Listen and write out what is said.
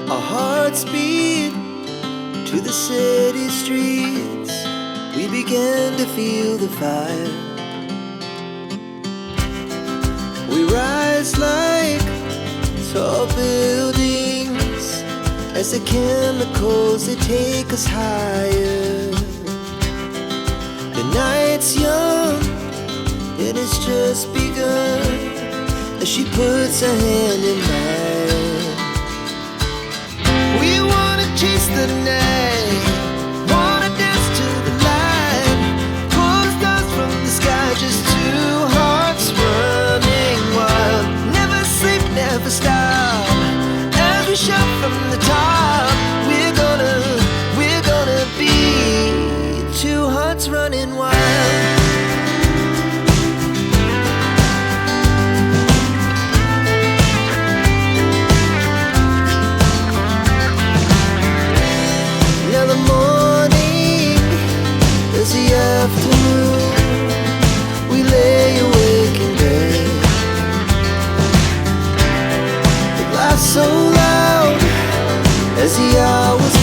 Our hearts beat to the city streets. We began to feel the fire. We rise like tall buildings as the chemicals, they take us higher. The night's young and it's just begun as she puts her hand in mine. We wanna chase the night, wanna dance to the light, pull stars from the sky, just two hearts running wild. Never sleep, never stop, as we shout from the top. We're gonna be two hearts running wild. Now the morning is the afternoon. We lay awake in bed. The laughs so loud as the hours